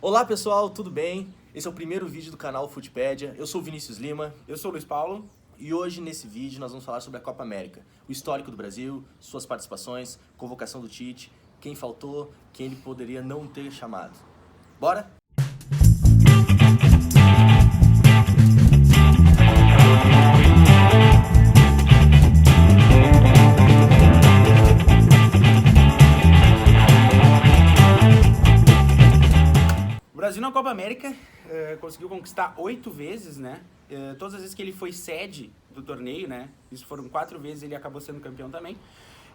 Olá pessoal, tudo bem? Esse é o primeiro vídeo do canal Futpedia. Eu sou o Vinícius Lima. Eu sou o Luiz Paulo. E hoje nesse vídeo nós vamos falar sobre a Copa América. O histórico do Brasil, suas participações, convocação do Tite, quem faltou, quem ele poderia não ter chamado. Bora? O Brasil na Copa América conseguiu conquistar 8 vezes, né? Todas as vezes que ele foi sede do torneio, né? Isso foram 4 vezes, ele acabou sendo campeão também.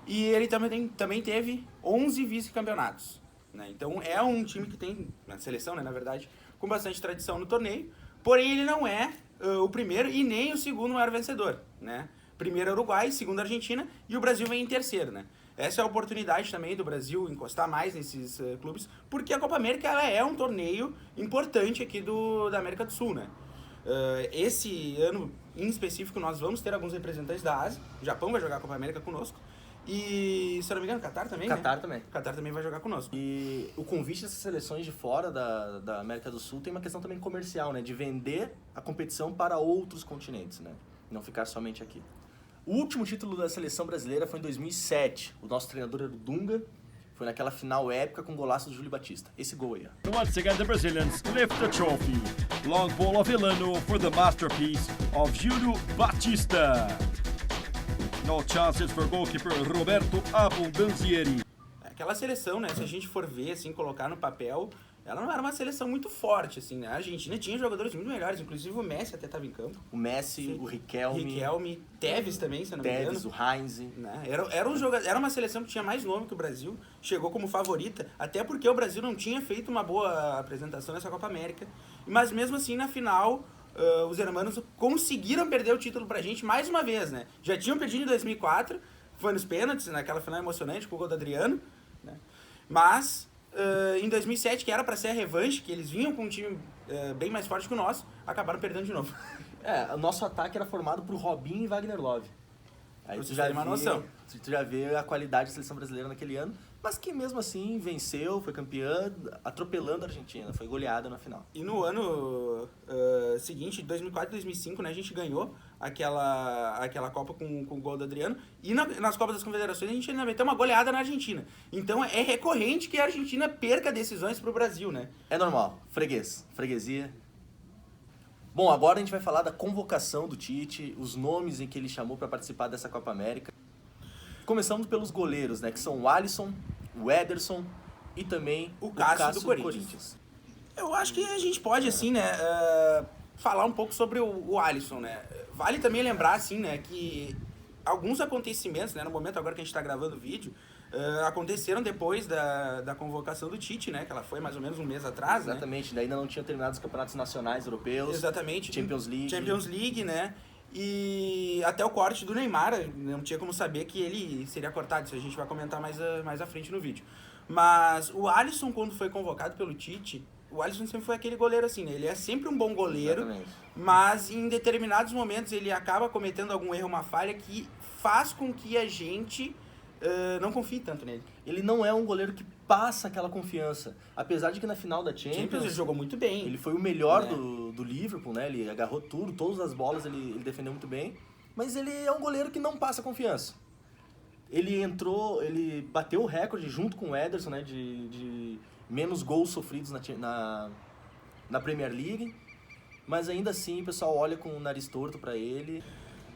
E ele também teve 11 vice-campeonatos, né? Então é um time que tem, na seleção, né, na verdade, com bastante tradição no torneio. Porém, ele não é o primeiro e nem o segundo maior vencedor, né? Primeiro é o Uruguai, segundo a Argentina e o Brasil vem em terceiro, né? Essa é a oportunidade também do Brasil encostar mais nesses clubes, porque a Copa América ela é um torneio importante aqui da América do Sul, né? Esse ano, em específico, nós vamos ter alguns representantes da Ásia. O Japão vai jogar a Copa América conosco. E, se eu não me engano, Catar também, Catar né? também. Catar também vai jogar conosco. E o convite dessas seleções de fora da América do Sul tem uma questão também comercial, né? De vender a competição para outros continentes, né? Não ficar somente aqui. O último título da seleção brasileira foi em 2007. O nosso treinador era o Dunga. Foi naquela final épica com o golaço do Júlio Batista. Esse gol aí, ó. Once again, the Brazilians lift the trophy. Long ball of Elano for the masterpiece of Júlio Batista. No chances for goalkeeper Roberto Abondanzieri. Aquela seleção, né, se a gente for ver, assim, colocar no papel, ela não era uma seleção muito forte, assim, né? A Argentina tinha jogadores muito melhores, inclusive o Messi até estava em campo. O Messi, Sim. o Riquelme, Tevez também, se eu não me engano. Tevez, o Heinz. Né? Era uma seleção que tinha mais nome que o Brasil, chegou como favorita, até porque o Brasil não tinha feito uma boa apresentação nessa Copa América, mas mesmo assim, na final, os hermanos conseguiram perder o título pra gente mais uma vez, né? Já tinham perdido em 2004, foi nos pênaltis, naquela final emocionante com o gol do Adriano, né? Mas em 2007, que era pra ser a revanche, que eles vinham com um time bem mais forte que o nosso, acabaram perdendo de novo. O nosso ataque era formado por Robinho e Wagner Love. Aí Pra vocês terem uma noção. Tu já vê a qualidade da seleção brasileira naquele ano, mas que mesmo assim venceu, foi campeã, atropelando a Argentina, foi goleada na final. E no ano seguinte, 2004 e 2005, né, a gente ganhou aquela Copa com o gol do Adriano. E nas Copas das Confederações a gente ainda meteu uma goleada na Argentina. Então é recorrente que a Argentina perca decisões pro Brasil, né? É normal, freguesia. Bom, agora a gente vai falar da convocação do Tite, os nomes em que ele chamou para participar dessa Copa América. Começando pelos goleiros, né, que são o Alisson, o Ederson e também o Cássio do Corinthians. Eu acho que a gente pode, assim, né, falar um pouco sobre o Alisson, né. Vale também lembrar, assim, né, que alguns acontecimentos, né, no momento agora que a gente está gravando o vídeo, aconteceram depois da convocação do Tite, né, que ela foi mais ou menos um mês atrás, Exatamente, né? Ainda não tinha terminado os campeonatos nacionais europeus. Exatamente. Champions League, né, e até o corte do Neymar, não tinha como saber que ele seria cortado, isso a gente vai comentar mais à frente no vídeo. Mas o Alisson, quando foi convocado pelo Tite, o Alisson sempre foi aquele goleiro assim, né, ele é sempre um bom goleiro. Exatamente. Mas em determinados momentos ele acaba cometendo algum erro, uma falha que faz com que a gente não confie tanto nele. Ele não é um goleiro que passa aquela confiança. Apesar de que na final da Champions ele jogou muito bem. Ele foi o melhor do Liverpool, né? Ele agarrou tudo, todas as bolas ele defendeu muito bem. Mas ele é um goleiro que não passa confiança. Ele bateu o recorde junto com o Ederson, né? De menos gols sofridos na Premier League. Mas ainda assim o pessoal olha com o nariz torto pra ele.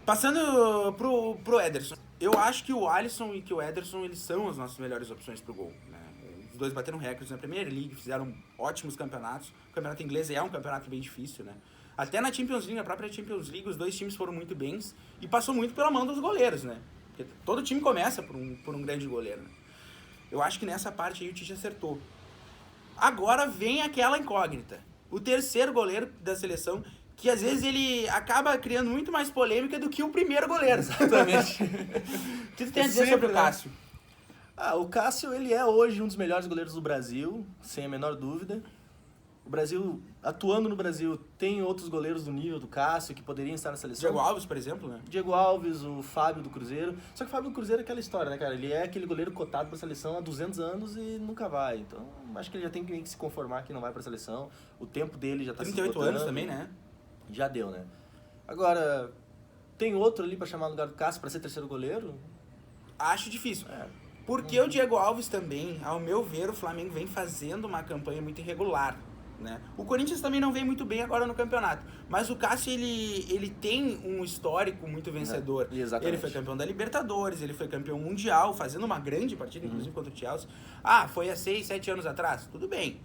Passando pro Ederson. Eu acho que o Alisson e que o Ederson, eles são as nossas melhores opções pro gol, né? Os dois bateram recordes na Premier League, fizeram ótimos campeonatos. O campeonato inglês é um campeonato bem difícil, né? Até na Champions League, na própria Champions League, os dois times foram muito bens e passou muito pela mão dos goleiros, né? Porque todo time começa por um grande goleiro, né? Eu acho que nessa parte aí o Tite acertou. Agora vem aquela incógnita. O terceiro goleiro da seleção, que às vezes ele acaba criando muito mais polêmica do que o primeiro goleiro. Exatamente. O que tu tem a dizer sobre o Cássio? O Cássio, ele é hoje um dos melhores goleiros do Brasil, sem a menor dúvida. O Brasil, atuando no Brasil, tem outros goleiros do nível do Cássio que poderiam estar na seleção. Diego Alves, por exemplo, né? Diego Alves, o Fábio do Cruzeiro. Só que o Fábio do Cruzeiro é aquela história, né, cara? Ele é aquele goleiro cotado pra seleção há 200 anos e nunca vai. Então, acho que ele já tem que se conformar que não vai pra seleção. O tempo dele já tá 38 anos também, né? Já deu, né? Agora, tem outro ali pra chamar no lugar do Cássio pra ser terceiro goleiro? Acho difícil. Porque o Diego Alves também, ao meu ver, o Flamengo vem fazendo uma campanha muito irregular, né? O Corinthians também não vem muito bem agora no campeonato, mas o Cássio, ele tem um histórico muito vencedor. Exatamente. Ele foi campeão da Libertadores, ele foi campeão mundial, fazendo uma grande partida, inclusive contra o Chelsea. Foi há 6, 7 anos atrás? Tudo bem.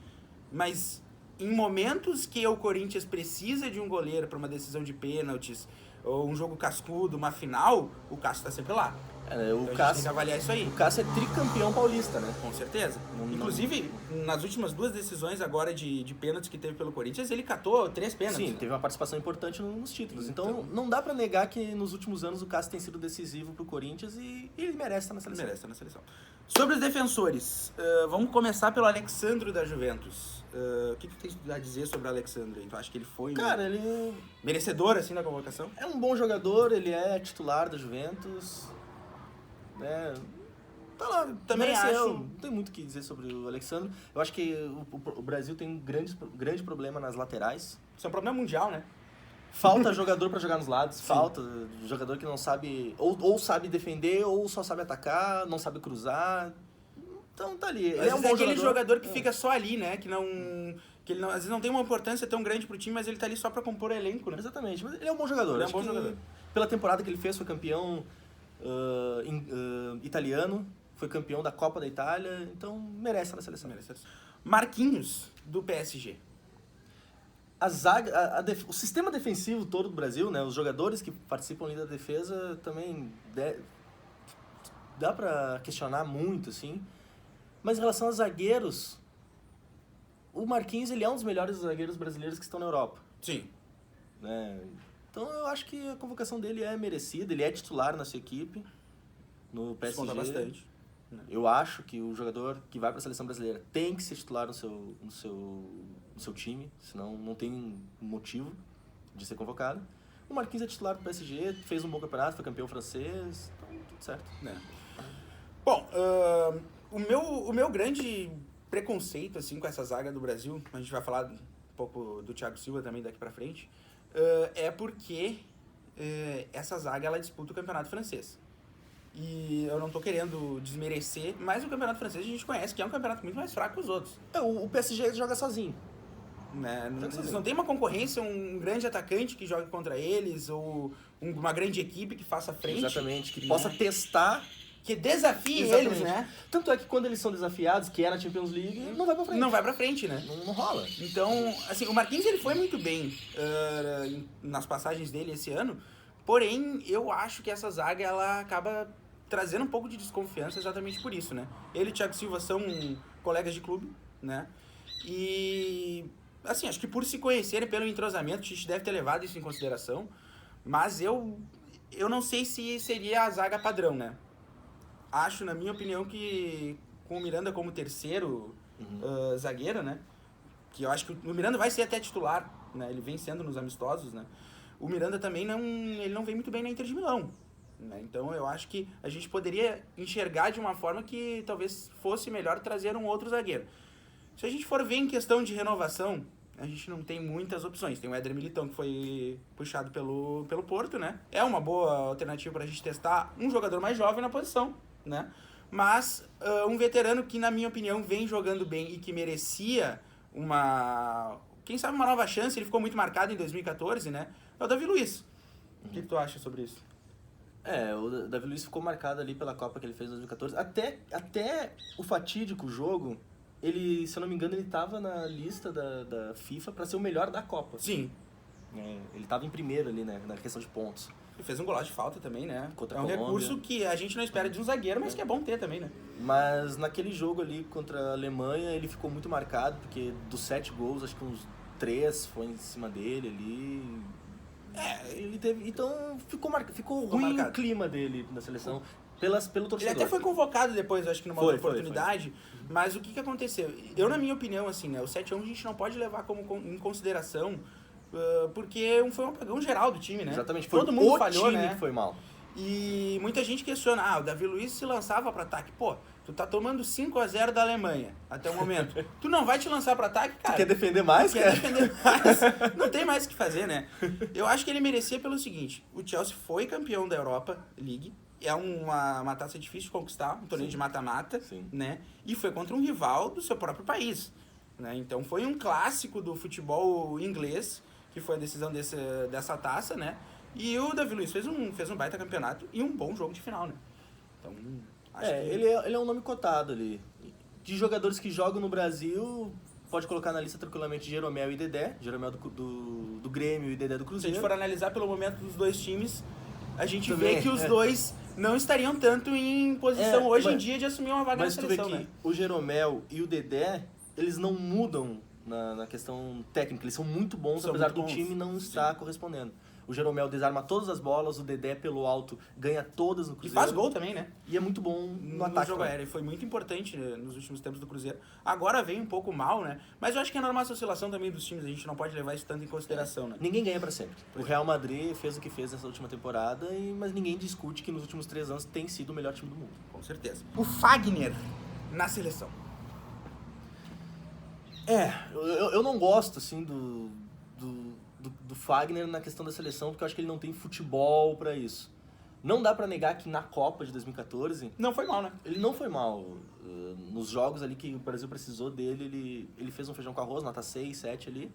Mas em momentos que o Corinthians precisa de um goleiro para uma decisão de pênaltis, ou um jogo cascudo, uma final, o Cássio tá sempre lá. O Então a gente Cássio tem que avaliar isso aí. O Cássio é tricampeão paulista, né? Com certeza. Inclusive, nas últimas 2 decisões agora de pênaltis que teve pelo Corinthians, ele catou 3 pênaltis. Sim, teve uma participação importante nos títulos. Então, não dá pra negar que nos últimos anos o Cássio tem sido decisivo pro Corinthians e ele merece estar na seleção. Merece estar na seleção. Sobre os defensores, vamos começar pelo Alexandro da Juventus. O que tu tem a dizer sobre o Alexandro? Tu acha que ele foi Cara, ele merecedor, assim, da convocação? é um bom jogador, ele é titular da Juventus. Né? Tá lá, Também mereceu. acho. Não tem muito o que dizer sobre o Alexandre. Eu acho que o Brasil tem um grande problema nas laterais. Isso é um problema mundial, né? Falta jogador pra jogar nos lados, falta jogador que não sabe, ou sabe defender, ou só sabe atacar, não sabe cruzar. Então tá ali. Ele Ele é um bom aquele jogador que É. fica só ali, né? Que ele não, às vezes não tem uma importância tão grande pro time, mas ele tá ali só pra compor o elenco, né? Exatamente, mas ele é um bom jogador. Ele é um Acho bom que jogador. Pela temporada que ele fez, foi campeão italiano, foi campeão da Copa da Itália, então merece estar na seleção. Marquinhos, do PSG. A zaga, o sistema defensivo todo do Brasil, né, os jogadores que participam ali da defesa também dá pra questionar muito, assim. Mas em relação aos zagueiros, o Marquinhos ele é um dos melhores zagueiros brasileiros que estão na Europa. Sim. Né? Então eu acho que a convocação dele é merecida, ele é titular na sua equipe, no PSG. Conta bastante. Eu acho que o jogador que vai para a seleção brasileira tem que ser titular no seu time, senão não tem motivo de ser convocado. O Marquinhos é titular do PSG, fez um bom campeonato, foi campeão francês, então tudo certo. Bom, o meu grande preconceito assim, com essa zaga do Brasil, a gente vai falar um pouco do Thiago Silva também daqui pra frente, é porque essa zaga ela disputa o campeonato francês. E eu não tô querendo desmerecer, mas o campeonato francês a gente conhece que é um campeonato muito mais fraco que os outros. O PSG joga sozinho. Né? Eles não tem uma concorrência, um grande atacante que jogue contra eles, ou uma grande equipe que faça frente. Exatamente, que né? possa testar. Que desafie Exatamente. eles, né? Tanto é que quando eles são desafiados, que é na Champions League, não vai pra frente. Não vai pra frente, né? Não rola. Então, assim, o Marquinhos ele foi muito bem nas passagens dele esse ano, porém, eu acho que essa zaga ela acaba trazendo um pouco de desconfiança exatamente por isso, né? Ele e o Thiago Silva são colegas de clube, né? E, assim, acho que por se conhecerem pelo entrosamento, a gente deve ter levado isso em consideração, mas eu não sei se seria a zaga padrão, né? Acho, na minha opinião, que com o Miranda como terceiro zagueiro, né? Que eu acho que o Miranda vai ser até titular, né? Ele vem sendo nos amistosos, né? O Miranda também ele não vem muito bem na Inter de Milão, né? Então eu acho que a gente poderia enxergar de uma forma que talvez fosse melhor trazer um outro zagueiro. Se a gente for ver em questão de renovação, a gente não tem muitas opções. Tem o Éder Militão, que foi puxado pelo Porto, né? É uma boa alternativa pra gente testar um jogador mais jovem na posição, né? Mas um veterano que, na minha opinião, vem jogando bem e que merecia quem sabe uma nova chance, ele ficou muito marcado em 2014, né? É o Davi Luiz. O que tu acha sobre isso? O Davi Luiz ficou marcado ali pela Copa que ele fez em 2014. Até o fatídico jogo, ele, se eu não me engano, ele estava na lista da FIFA para ser o melhor da Copa. Sim. Ele estava em primeiro ali, né, na questão de pontos. Ele fez um golaço de falta também, né? Contra é a um Colômbia. recurso que a gente não espera de um zagueiro, mas que é bom ter também, né? Mas naquele jogo ali contra a Alemanha, ele ficou muito marcado, porque dos 7 gols, acho que uns 3 foi em cima dele ali. Ele teve. Então ficou ruim marcado. o clima dele na seleção. pelo torcedor. Ele até foi convocado depois, acho que numa outra Foi. oportunidade. Mas o que aconteceu? Eu, na minha opinião, assim, né? O 7-1 a gente não pode levar em consideração, porque foi um apagão geral do time, né? Exatamente, foi Todo mundo o falhou, time né? que foi mal. E muita gente questiona, o Davi Luiz se lançava para ataque. Pô, tu tá tomando 5-0 da Alemanha até o momento. Tu não vai te lançar para ataque, cara? Quer defender mais, Quer defender mais? Não tem mais o que fazer, né? Eu acho que ele merecia pelo seguinte, o Chelsea foi campeão da Europa League, é uma taça difícil de conquistar, um torneio de mata-mata, né? E foi contra um rival do seu próprio país, né? Então foi um clássico do futebol inglês, que foi a decisão dessa taça, né? E o Davi Luiz fez um baita campeonato e um bom jogo de final, né? Então, acho que... ele é um nome cotado ali. De jogadores que jogam no Brasil, pode colocar na lista tranquilamente Jeromel e Dedé. Jeromel do Grêmio e Dedé do Se a Cruzeiro. gente for analisar pelo momento dos dois times, a gente Também, vê que os dois não estariam tanto em posição hoje em dia de assumir uma vaga na Mas tu seleção, vê que né? o Jeromel e o Dedé, eles não mudam na questão técnica. Eles são muito bons, São apesar muito do bons. time não estar correspondendo. O Jeromel desarma todas as bolas, o Dedé pelo alto ganha todas no E Cruzeiro. faz gol também, né? E é muito bom no ataque. jogo aéreo. Foi muito importante, né, nos últimos tempos do Cruzeiro. Agora vem um pouco mal, né? Mas eu acho que é normal essa oscilação também dos times. A gente não pode levar isso tanto em consideração, né? Ninguém ganha pra sempre. O Real Madrid fez o que fez nessa última temporada, mas ninguém discute que nos últimos 3 anos tem sido o melhor time do mundo. Com certeza. O Fagner na seleção. Eu não gosto, assim, do Fagner na questão da seleção, porque eu acho que ele não tem futebol pra isso. Não dá pra negar que na Copa de 2014... Não foi mal, né? Ele não foi mal. Nos jogos ali que o Brasil precisou dele, ele fez um feijão com arroz, nota 6, 7 ali.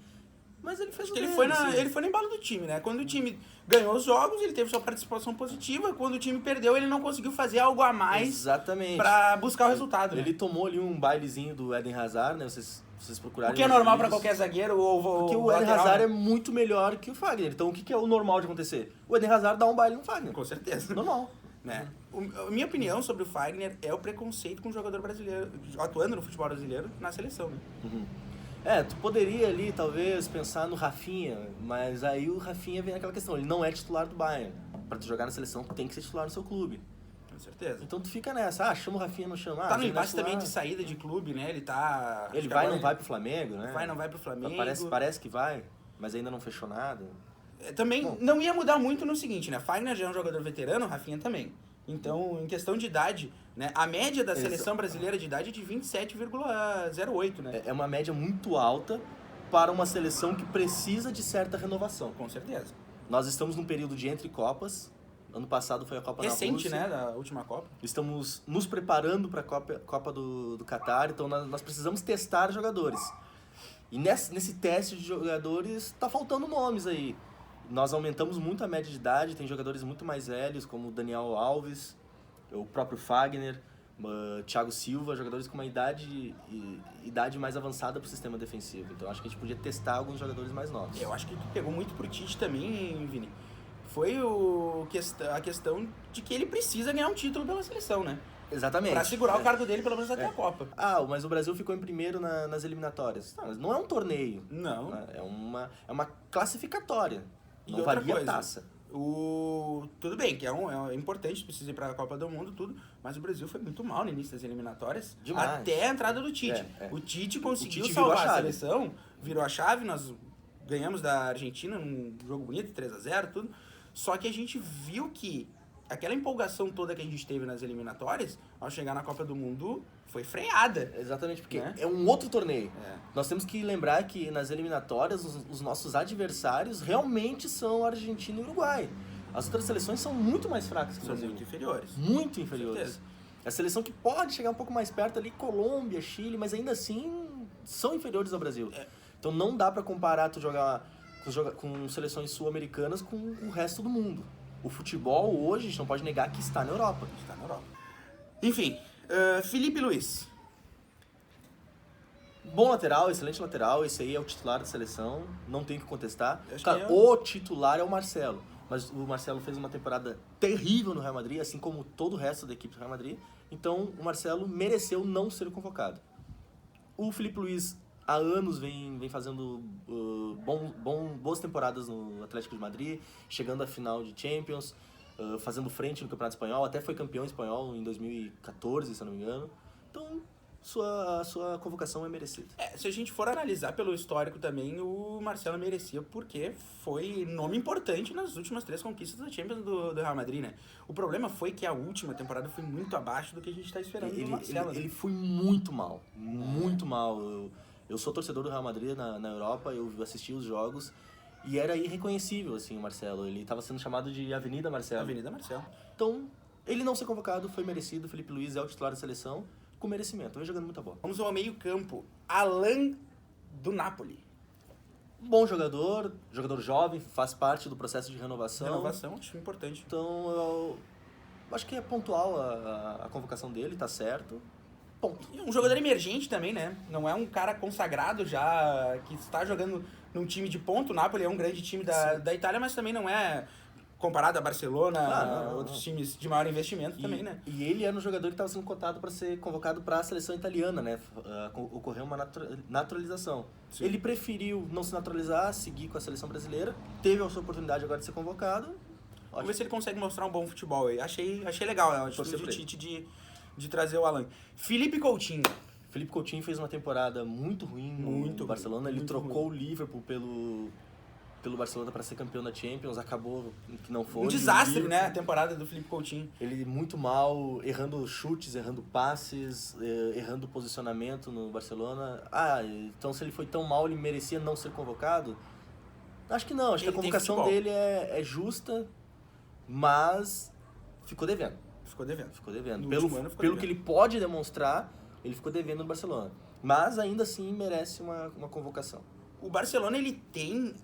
Mas ele fez o dele, assim. Ele foi na embalo do time, né? Quando o time ganhou os jogos, ele teve sua participação positiva. Quando o time perdeu, ele não conseguiu fazer algo a mais. Exatamente. Pra buscar o resultado, Ele né? tomou ali um bailezinho do Eden Hazard, né? Vocês procurarem. O que é nos normal pra vídeos. qualquer zagueiro ou Porque o Eden lateral, Hazard né? é muito melhor que o Fagner. Então o que é o normal de acontecer? O Eden Hazard dá um baile no Fagner. Com certeza. Normal. Né? A minha opinião sobre o Fagner é o preconceito com o jogador brasileiro, atuando no futebol brasileiro, na seleção, né? Tu poderia ali, talvez, pensar no Rafinha, mas aí o Rafinha vem naquela questão, ele não é titular do Bayern. Pra tu jogar na seleção, tu tem que ser titular no seu clube. Com certeza. Então tu fica nessa, chama o Rafinha, não chama. Tá no ele não é impasse também de titular. saída de clube, né? Ele tá... Ele vai, não vai pro Flamengo, né? Vai, não vai pro Flamengo. Parece que vai, mas ainda não fechou nada. Também não ia mudar muito no seguinte, né? Fagner já é um jogador veterano, Rafinha também. Então, em questão de idade, né? A média da seleção brasileira de idade é de 27,08, né? É uma média muito alta para uma seleção que precisa de certa renovação. Com certeza. Nós estamos num período de entre Copas. Ano passado foi a Copa Recente, na Rússia. né? Da última Copa. Estamos nos preparando para a Copa do Catar, então nós precisamos testar jogadores. E nesse teste de jogadores está faltando nomes aí. Nós aumentamos muito a média de idade, tem jogadores muito mais velhos, como o Daniel Alves, o próprio Fagner, Thiago Silva, jogadores com uma idade mais avançada para o sistema defensivo. Então acho que a gente podia testar alguns jogadores mais novos. Eu acho que tu pegou muito pro Tite também, Vini. Foi a questão de que ele precisa ganhar um título pela seleção, né? Exatamente. Pra segurar o cargo dele pelo menos até a Copa. Mas o Brasil ficou em primeiro nas eliminatórias. Não, mas não é um torneio. Não. Né? É uma classificatória. E Não outra valia coisa, taça. Tudo bem, que é importante, precisa ir pra Copa do Mundo, tudo, mas o Brasil foi muito mal no início das eliminatórias, Demais. até a entrada do Tite. É. O Tite conseguiu Tite virou salvar a a chave. seleção, virou a chave, nós ganhamos da Argentina num jogo bonito, 3-0, tudo, só que a gente viu que aquela empolgação toda que a gente teve nas eliminatórias, ao chegar na Copa do Mundo, foi freada. Exatamente, porque Né? é um outro torneio. É. Nós temos que lembrar que nas eliminatórias os nossos adversários realmente são Argentina e Uruguai. As outras seleções são muito mais fracas que o São Brasil. muito inferiores. Muito inferiores. certeza. A seleção que pode chegar um pouco mais perto ali, Colômbia, Chile, mas ainda assim são inferiores ao Brasil. Então não dá pra comparar tu jogar com seleções sul-americanas com o resto do mundo. O futebol hoje, a gente não pode negar que está na Europa. Está na Europa. Enfim, Felipe Luiz. Bom lateral, excelente lateral, esse aí é o titular da seleção, não tem o que contestar. Acho Claro, que o titular é o Marcelo, mas o Marcelo fez uma temporada terrível no Real Madrid, assim como todo o resto da equipe do Real Madrid, então o Marcelo mereceu não ser convocado. O Felipe Luiz há anos vem fazendo boas temporadas no Atlético de Madrid, chegando à final de Champions. fazendo frente no Campeonato Espanhol, até foi campeão espanhol em 2014, se eu não me engano. Então, sua convocação é merecida. Se a gente for analisar pelo histórico também, o Marcelo merecia, porque foi nome importante nas últimas 3 conquistas da Champions do Real Madrid, né? O problema foi que a última temporada foi muito abaixo do que a gente está esperando do Marcelo. Ele foi muito mal, muito mal. Eu sou torcedor do Real Madrid na Europa, eu assisti os jogos e era irreconhecível, assim, o Marcelo. Ele estava sendo chamado de Avenida Marcelo. Avenida Marcelo. Então, ele não ser convocado foi merecido. O Felipe Luiz é o titular da seleção, com merecimento. Vem jogando muita bola. Vamos ao meio-campo. Alan do Napoli. Bom jogador jovem, faz parte do processo de renovação. Renovação, acho importante. Então, eu acho que é pontual a convocação dele, tá certo. Ponto. E um jogador emergente também, né? Não é um cara consagrado já, que está jogando num time de ponto. O Napoli é um grande time da Itália, mas também não é comparado a Barcelona, outros times de maior investimento também, né? E ele era um jogador que estava sendo cotado para ser convocado para a seleção italiana, né? Ocorreu uma naturalização. Sim. Ele preferiu não se naturalizar, seguir com a seleção brasileira. Teve a sua oportunidade agora de ser convocado. Vamos ver se ele consegue mostrar um bom futebol aí. Achei legal, né? O Tite de trazer o Alan. Felipe Coutinho. Felipe Coutinho fez uma temporada muito ruim no Barcelona. Ele trocou o Liverpool pelo Barcelona para ser campeão da Champions, acabou que não foi. Um desastre, né, a temporada do Felipe Coutinho. Ele muito mal, errando chutes, errando passes, errando posicionamento no Barcelona. Então se ele foi tão mal, ele merecia não ser convocado? Acho que não, acho que a convocação dele é justa, mas ficou devendo. Ficou devendo. Pelo que ele pode demonstrar, ele ficou devendo no Barcelona. Mas ainda assim merece uma convocação. O Barcelona, ele tem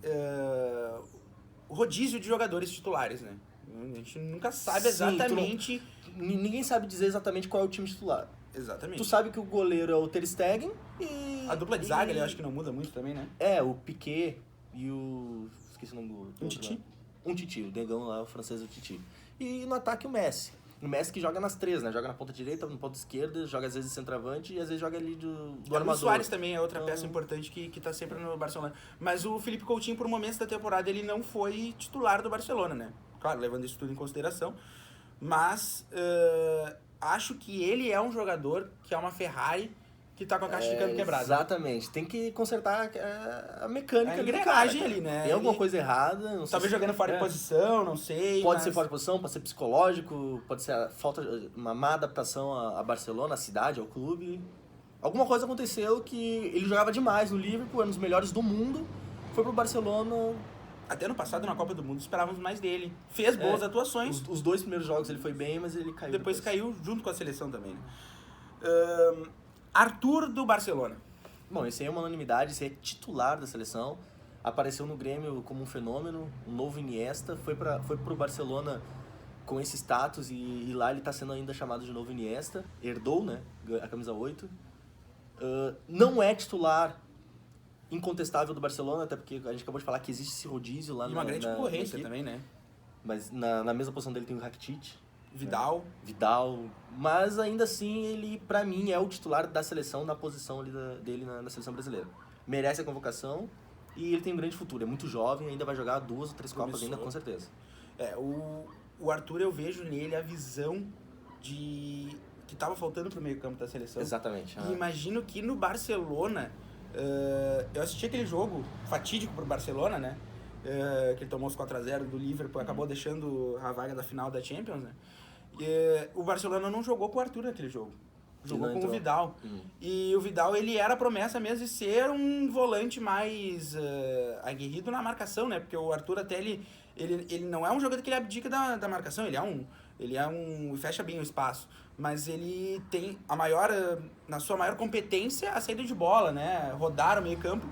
rodízio de jogadores titulares, né? A gente nunca sabe exatamente... Ninguém sabe dizer exatamente qual é o time titular. Exatamente. Tu sabe que o goleiro é o Ter Stegen e... A dupla de zaga, eu acho que não muda muito também, né? O Piqué e o... Esqueci o nome do... Um Titi, o negão lá, o francês, o Titi. E no ataque o Messi. O Messi que joga nas 3, né? Joga na ponta direita, na ponta esquerda, joga às vezes centroavante e às vezes joga ali do armador. O Suárez também é outra peça importante que tá sempre no Barcelona. Mas o Felipe Coutinho, por momentos da temporada, ele não foi titular do Barcelona, né? Claro, levando isso tudo em consideração. Mas acho que ele é um jogador que é uma Ferrari que tá com a caixa de câmbio quebrada. Exatamente. Tem que consertar a mecânica. A engrenagem ali, né? Tem alguma coisa errada. Não talvez jogando fora de posição, não sei. Pode ser fora de posição, pode ser psicológico, pode ser uma má adaptação a Barcelona, à cidade, ao clube. Alguma coisa aconteceu que ele jogava demais no Liverpool, era um dos melhores do mundo, foi pro Barcelona. Até no passado, na Copa do Mundo, esperávamos mais dele. Fez boas atuações. Os 2 primeiros jogos ele foi bem, mas ele caiu. Depois caiu junto com a seleção também, né? Arthur do Barcelona. Bom, esse aí é uma unanimidade, esse aí é titular da seleção. Apareceu no Grêmio como um fenômeno, um novo Iniesta. Foi pro Barcelona com esse status e lá ele está sendo ainda chamado de novo Iniesta. Herdou, né, a camisa 8. Não é titular incontestável do Barcelona, até porque a gente acabou de falar que existe esse rodízio lá e uma grande concorrência também, né? Mas na mesma posição dele tem o Rakitic. Vidal, mas ainda assim ele, pra mim, é o titular da seleção na posição ali dele na seleção brasileira. Merece a convocação e ele tem um grande futuro, é muito jovem, ainda vai jogar 2 ou 3 Copas ainda, com certeza. O Arthur, eu vejo nele a visão que tava faltando pro meio campo da seleção. Exatamente. E imagino que no Barcelona, eu assisti aquele jogo fatídico pro Barcelona, né? Que ele tomou os 4-0 do Liverpool, acabou deixando a vaga da final da Champions, né? O Barcelona não jogou com o Arthur naquele jogo. Jogou com o Vidal. E o Vidal, ele era a promessa mesmo de ser um volante mais aguerrido na marcação, né? Porque o Arthur até ele não é um jogador que ele abdica da marcação, ele fecha bem o espaço. Mas ele tem na sua maior competência a saída de bola, né? Rodar o meio campo.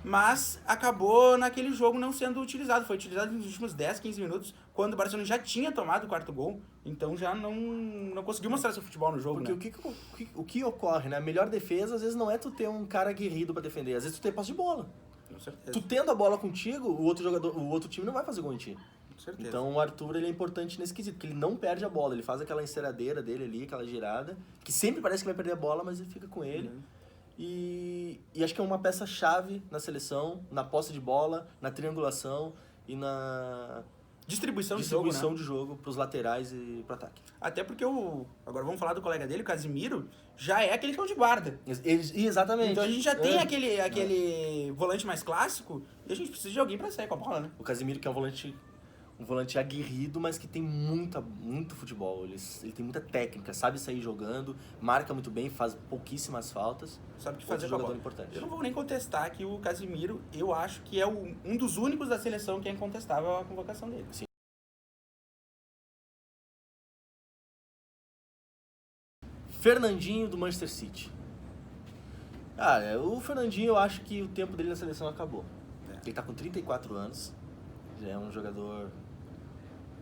Mas acabou naquele jogo não sendo utilizado. Foi utilizado nos últimos 10, 15 minutos, quando o Barcelona já tinha tomado o 4º gol. Então já não conseguiu mostrar seu futebol no jogo, porque né? o que ocorre, né? A melhor defesa, às vezes, não é tu ter um cara aguerrido pra defender. Às vezes tu ter posse de bola. Com certeza. Tu tendo a bola contigo, o outro time não vai fazer gol em ti. Com certeza. Então o Arthur, ele é importante nesse quesito, porque ele não perde a bola. Ele faz aquela enceradeira dele ali, aquela girada, que sempre parece que vai perder a bola, mas ele fica com ele. E acho que é uma peça-chave na seleção, na posse de bola, na triangulação e distribuição de jogo, né? jogo pros laterais e pro ataque. Até porque agora vamos falar do colega dele, o Casimiro, já é aquele cão de guarda. Exatamente. Então a gente já tem aquele volante mais clássico e a gente precisa de alguém pra sair com a bola, né? O Casimiro, que é um volante aguerrido, mas que tem muito futebol. Ele tem muita técnica, sabe sair jogando, marca muito bem, faz pouquíssimas faltas. Sabe o que fazer Outro com a jogador bola. importante. Eu não vou nem contestar que o Casimiro, eu acho que é um dos únicos da seleção que é incontestável a convocação dele. Sim. Fernandinho do Manchester City. O Fernandinho, eu acho que o tempo dele na seleção acabou. Ele tá com 34 anos, já é um jogador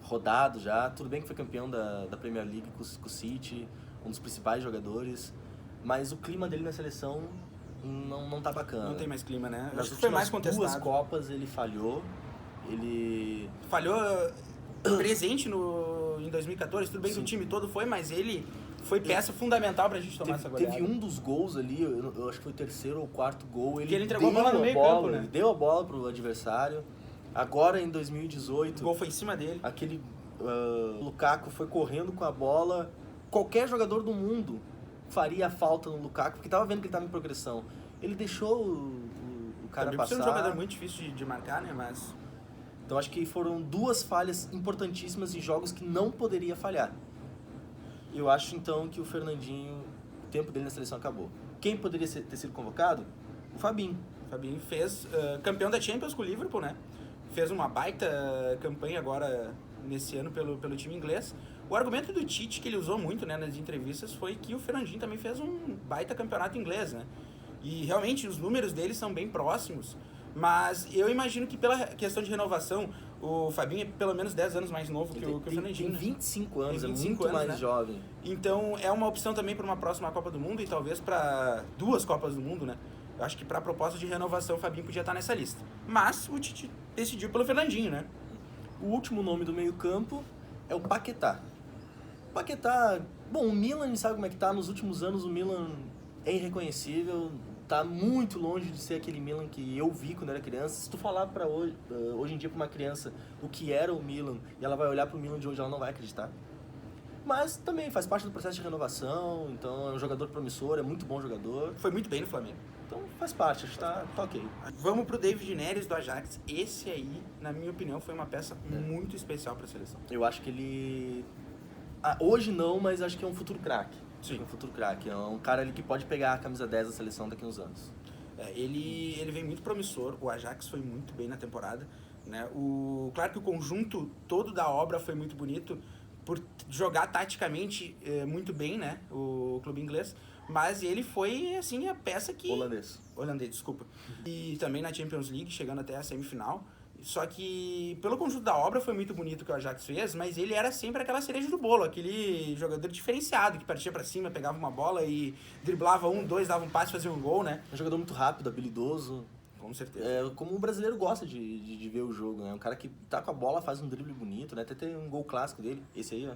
rodado já. Tudo bem que foi campeão da Premier League com o City, um dos principais jogadores, mas o clima dele na seleção não tá bacana. Não tem mais clima, né? Nas Acho que foi mais últimas contestado. 2 Copas ele falhou. Falhou presente em 2014, tudo bem que o time todo foi, mas ele foi peça fundamental pra gente tomar essa goleada. Teve um dos gols ali, eu acho que foi o 3º ou 4º gol, Que ele entregou a bola no meio campo, né? Ele deu a bola pro adversário. Agora em 2018, O gol foi em cima dele. aquele Lukaku foi correndo com a bola. Qualquer jogador do mundo faria falta no Lukaku, porque tava vendo que ele tava em progressão. Ele deixou o cara Também passar. é um jogador muito difícil de marcar, né? Mas Então acho que foram 2 falhas importantíssimas em jogos que não poderia falhar. Eu acho então que o Fernandinho, o tempo dele na seleção acabou. Quem poderia ter sido convocado? O Fabinho. o Fabinho fez campeão da Champions com o Liverpool, né? Fez uma baita campanha agora nesse ano pelo time inglês. O argumento do Tite, que ele usou muito, né, nas entrevistas, foi que o Fernandinho também fez um baita campeonato inglês, né? E realmente os números dele são bem próximos, mas eu imagino que pela questão de renovação, o Fabinho é pelo menos 10 anos mais novo que o Fernandinho. Tem 25 anos, Tem 25 é muito anos, mais né? jovem. Então é uma opção também para uma próxima Copa do Mundo e talvez para 2 Copas do Mundo, né? Eu acho que para a proposta de renovação o Fabinho podia estar nessa lista. Mas o Tite decidiu pelo Fernandinho, né? O último nome do meio-campo é o Paquetá. Paquetá, bom, o Milan, a gente sabe como é que tá. Nos últimos anos o Milan é irreconhecível, tá muito longe de ser aquele Milan que eu vi quando era criança. Se tu falar para hoje em dia para uma criança o que era o Milan e ela vai olhar pro Milan de hoje, ela não vai acreditar. Mas também faz parte do processo de renovação, então é um jogador promissor, é muito bom jogador. Foi muito bem no Flamengo. Então faz parte, acho que tá ok. Vamos pro David Neres do Ajax. Esse aí, na minha opinião, foi uma peça muito especial para a seleção. Eu acho que ele... hoje não, mas acho que é um futuro craque. Sim. É um futuro craque. É um cara ali que pode pegar a camisa 10 da seleção daqui a uns anos. Ele vem muito promissor. O Ajax foi muito bem na temporada, né? Claro que o conjunto todo da obra foi muito bonito por jogar taticamente muito bem, né? O clube inglês. Mas ele foi, assim, a peça que... Holandês, desculpa. E também na Champions League, chegando até a semifinal. Só que, pelo conjunto da obra, foi muito bonito o que o Ajax fez, mas ele era sempre aquela cereja do bolo, aquele jogador diferenciado, que partia pra cima, pegava uma bola e driblava 1, 2, dava um passe, fazia um gol, né? É um jogador muito rápido, habilidoso. Com certeza. Como o brasileiro gosta de ver o jogo, né? Um cara que tá com a bola, faz um drible bonito, né? Até tem um gol clássico dele, esse aí, ó.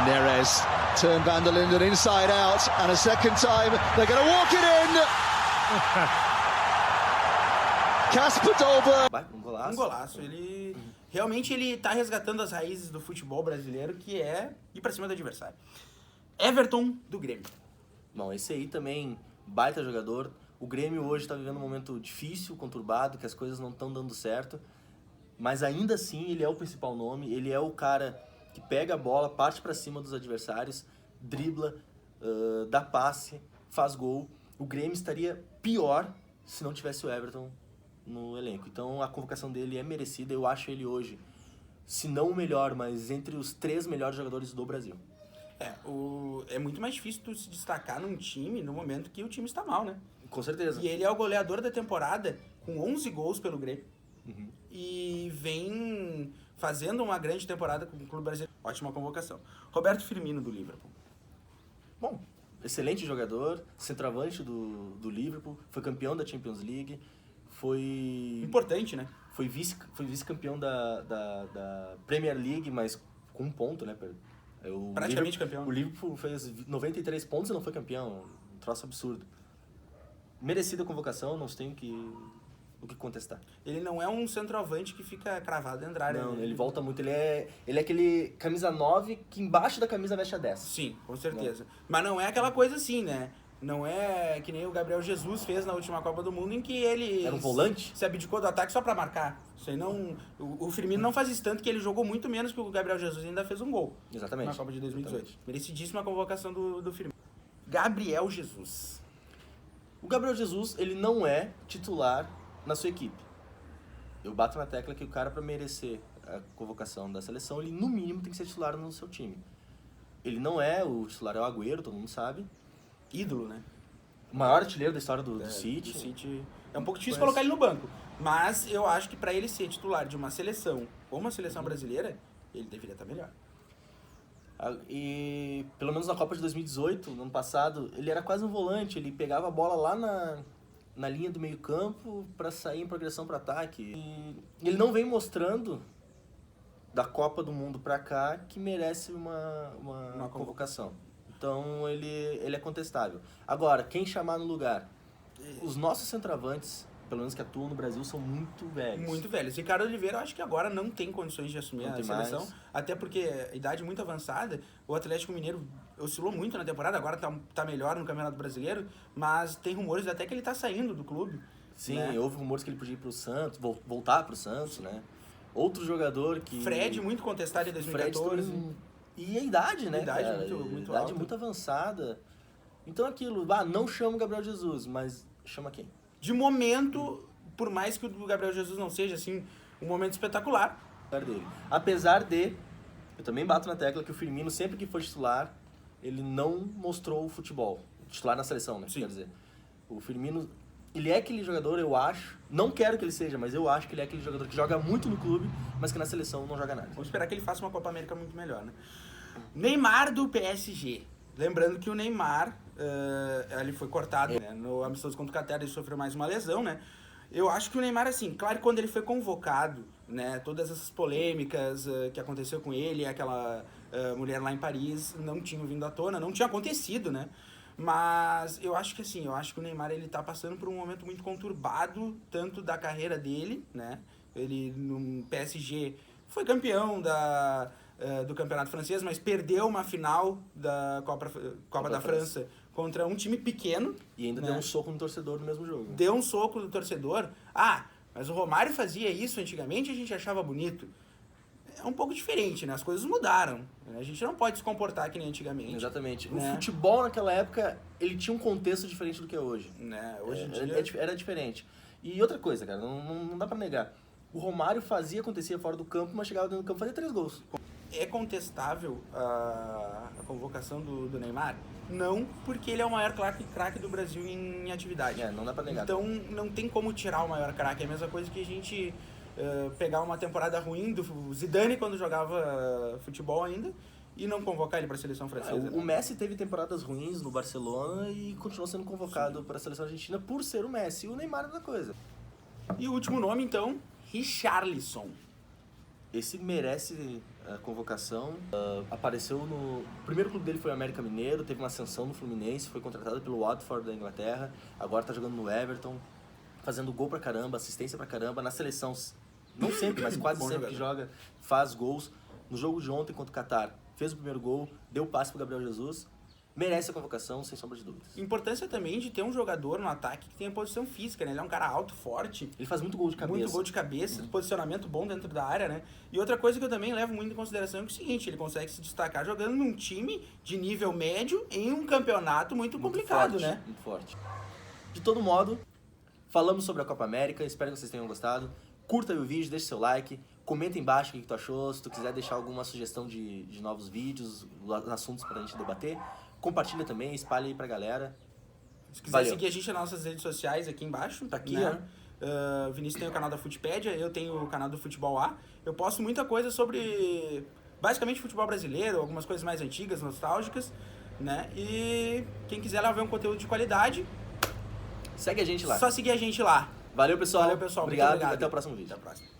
Neres turned Van der Linden inside out, and a second time they're going to walk it in. Kasper Dolberg. Um golaço. Um golaço. Ele realmente ele tá resgatando as raízes do futebol brasileiro, que é ir pra cima do adversário. Everton do Grêmio. Bom, esse aí também, baita jogador. O Grêmio hoje tá vivendo um momento difícil, conturbado, que as coisas não estão dando certo. Mas ainda assim, ele é o principal nome, ele é o cara que pega a bola, parte pra cima dos adversários, dribla, dá passe, faz gol. O Grêmio estaria pior se não tivesse o Everton no elenco. Então a convocação dele é merecida. Eu acho ele hoje, se não o melhor, mas entre os 3 melhores jogadores do Brasil. É muito mais difícil tu se destacar num time no momento que o time está mal, né? Com certeza. E ele é o goleador da temporada com 11 gols pelo Grêmio. E vem fazendo uma grande temporada com o clube brasileiro. Ótima convocação. Roberto Firmino do Liverpool. Bom, excelente jogador, centroavante do Liverpool, foi campeão da Champions League, foi Importante, né? foi vice-campeão da Premier League, mas com 1 ponto, né? Praticamente campeão. O Liverpool fez 93 pontos e não foi campeão, um troço absurdo. Merecida a convocação, não tenho que o que contestar. Ele não é um centroavante que fica cravado dentro da área. Não, ele volta muito, ele é aquele camisa 9 que embaixo da camisa veste a 10. Sim, com certeza. Mas não é aquela coisa assim, né? Não é que nem o Gabriel Jesus fez na última Copa do Mundo, em que ele... Era um volante? Se abdicou do ataque só pra marcar. Isso aí não... O Firmino não faz isso, tanto que ele jogou muito menos que o Gabriel Jesus e ainda fez um gol. Exatamente. Na Copa de 2018. Exatamente. Merecidíssima convocação do Firmino. Gabriel Jesus. O Gabriel Jesus, ele não é titular na sua equipe. Eu bato na tecla que o cara, para merecer a convocação da seleção, ele no mínimo tem que ser titular no seu time. Ele não é, o titular é o Agüero, todo mundo sabe. Ídolo, né? O maior artilheiro da história do City. Do City. É um pouco difícil colocar ele no banco. Mas eu acho que para ele ser titular de uma seleção, ou uma seleção brasileira, ele deveria estar melhor. E pelo menos na Copa de 2018, no ano passado, ele era quase um volante. Ele pegava a bola lá na linha do meio campo para sair em progressão para ataque. E ele não vem mostrando da Copa do Mundo para cá que merece uma convocação. Então ele é contestável. Agora, quem chamar no lugar? Os nossos centroavantes, pelo menos que atuam no Brasil, são muito velhos. Muito velhos. Ricardo Oliveira, eu acho que agora não tem condições de assumir a seleção. Mais. Até porque a idade muito avançada. O Atlético Mineiro oscilou muito na temporada, agora tá melhor no Campeonato Brasileiro. Mas tem rumores até que ele tá saindo do clube. Sim, né? houve rumores que ele podia ir pro Santos, voltar pro Santos, né? Outro jogador que... Fred, muito contestado em 2014. Fred e a idade, né? Idade cara? muito idade alta. muito avançada. Então aquilo, não chama o Gabriel Jesus, mas chama quem? De momento, por mais que o Gabriel Jesus não seja assim um momento espetacular. Dele. Apesar de, eu também bato na tecla que o Firmino, sempre que foi titular, ele não mostrou o futebol. Titular na seleção, né? Sim. Quer dizer, o Firmino, ele é aquele jogador, eu acho, não quero que ele seja, mas eu acho que ele é aquele jogador que joga muito no clube, mas que na seleção não joga nada. Vamos esperar que ele faça uma Copa América muito melhor, né? Neymar do PSG. Lembrando que o Neymar, ele foi cortado, né? No amistoso contra o Qatar, ele sofreu mais uma lesão, né? Eu acho que o Neymar, assim, claro que quando ele foi convocado, né? Todas essas polêmicas que aconteceu com ele, aquela mulher lá em Paris, não tinham vindo à tona, não tinha acontecido, né? Mas eu acho que assim, o Neymar ele tá passando por um momento muito conturbado, tanto da carreira dele, né? Ele no PSG foi campeão do campeonato francês, mas perdeu uma final da Copa da França contra um time pequeno. E ainda né? deu um soco no torcedor no mesmo jogo. Deu um soco no torcedor. Ah, mas o Romário fazia isso antigamente e a gente achava bonito. É um pouco diferente, né? As coisas mudaram. Né? A gente não pode se comportar que nem antigamente. Exatamente. Né? O futebol naquela época, ele tinha um contexto diferente do que é hoje. Né? Hoje em dia... Era diferente. E outra coisa, cara, não dá pra negar. O Romário acontecia fora do campo, mas chegava dentro do campo e fazia 3 gols. É contestável a convocação do Neymar? Não, porque ele é o maior craque do Brasil em atividade. Não dá pra negar. Então não tem como tirar o maior craque. É a mesma coisa que a gente pegar uma temporada ruim do Zidane quando jogava futebol ainda e não convocar ele para a seleção francesa. O Messi teve temporadas ruins no Barcelona e continuou sendo convocado para a seleção argentina por ser o Messi. E o Neymar é a mesma coisa. E o último nome, então, Richarlison. Esse merece a convocação. Apareceu no... O primeiro clube dele foi o América Mineiro, teve uma ascensão no Fluminense, foi contratado pelo Watford da Inglaterra, agora tá jogando no Everton, fazendo gol pra caramba, assistência pra caramba. Na seleção, não sempre, mas quase sempre que joga, faz gols. No jogo de ontem contra o Qatar, fez o primeiro gol, deu passe pro Gabriel Jesus. Merece a convocação, sem sombra de dúvidas. Importância também de ter um jogador no ataque que tenha posição física, né? Ele é um cara alto, forte. Ele faz muito gol de cabeça. Muito gol de cabeça, posicionamento bom dentro da área, né? E outra coisa que eu também levo muito em consideração é o seguinte, ele consegue se destacar jogando num time de nível médio em um campeonato muito complicado, forte, né? Muito forte. De todo modo, falamos sobre a Copa América, espero que vocês tenham gostado. Curta aí o vídeo, deixe seu like, comenta embaixo o que tu achou, se tu quiser deixar alguma sugestão de novos vídeos, assuntos pra gente debater. Compartilha também, espalha aí pra galera. Se quiser seguir a gente nas nossas redes sociais aqui embaixo, Tá aqui, né? O Vinícius tem o canal da Futipédia, eu tenho o canal do Futebol A. Eu posto muita coisa sobre, basicamente, futebol brasileiro, algumas coisas mais antigas, nostálgicas, né? E quem quiser lá ver um conteúdo de qualidade, segue a gente lá. só seguir a gente lá. Valeu, pessoal. Valeu, pessoal. Obrigado. Muito obrigado. Até o próximo vídeo. Até a próxima.